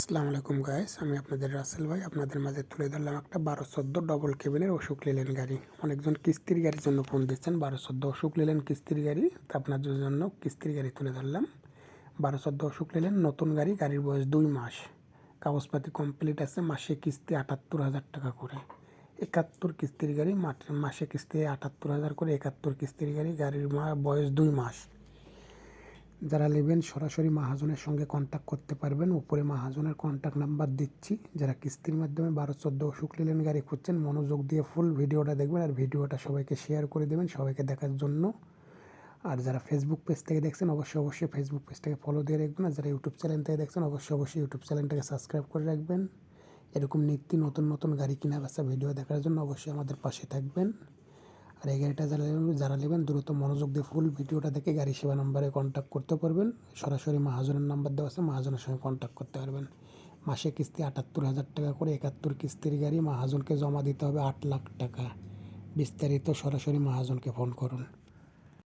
আসসালামু আলাইকুম গাইস, আমি আপনাদের রাসেল ভাই আপনাদের মাঝে তুলে ধরলাম একটা 1214 ডবল কেবিনের অশোক লেল্যান্ড গাড়ি। অনেকজন কিস্তির গাড়ির জন্য ফোন দিচ্ছেন। 1214 অশোক লেল্যান্ড কিস্তির গাড়ি, তা আপনাদের জন্য কিস্তির গাড়ি তুলে ধরলাম। 1214 অশোক লেল্যান্ড নতুন গাড়ি, গাড়ির বয়স 2 মাস, কাগজপাতি কমপ্লিট আছে। মাসে কিস্তি 78,000 টাকা করে। 71 কিস্তির গাড়ি, মাসে কিস্তি 78,000 করে। 71 কিস্তির গাড়ি, গাড়ির বয়স 2 মাস। যারা নেবেন সরাসরি মহাজনের সঙ্গে কন্ট্যাক্ট করতে পারবেন। উপরে মহাজনের কন্ট্যাক্ট নাম্বার দিচ্ছি। যারা কিস্তির মাধ্যমে 1214 অশোক লেল্যান্ড গাড়ি খুঁজছেন, মনোযোগ দিয়ে ফুল ভিডিওটা দেখবেন আর ভিডিওটা সবাইকে শেয়ার করে দেবেন সবাইকে দেখার জন্য। আর যারা ফেসবুক পেজ থেকে দেখছেন অবশ্যই ফেসবুক পেজটাকে ফলো দিয়ে রাখবেন। আর যারা ইউটিউব চ্যানেল থেকে দেখছেন অবশ্যই ইউটিউব চ্যানেলটাকে সাবস্ক্রাইব করে রাখবেন। এরকম নতুন গাড়ি কেনা বেচা ভিডিও দেখার জন্য অবশ্যই আমাদের পাশে থাকবেন। আর এই গাড়িটা যারা নেবেন দ্রুত মনোযোগ দিয়ে ফুল ভিডিওটা দেখে গাড়ি সেবা নম্বরে কন্ট্যাক্ট করতে পারবেন। সরাসরি মহাজনের নাম্বার দেওয়া আছে, মহাজনের সঙ্গে কন্ট্যাক্ট করতে পারবেন। মাসে কিস্তি 78,000 টাকা করে। 71 কিস্তির গাড়ি, মহাজনকে জমা দিতে হবে 8 লাখ টাকা। বিস্তারিত সরাসরি মহাজনকে ফোন করুন।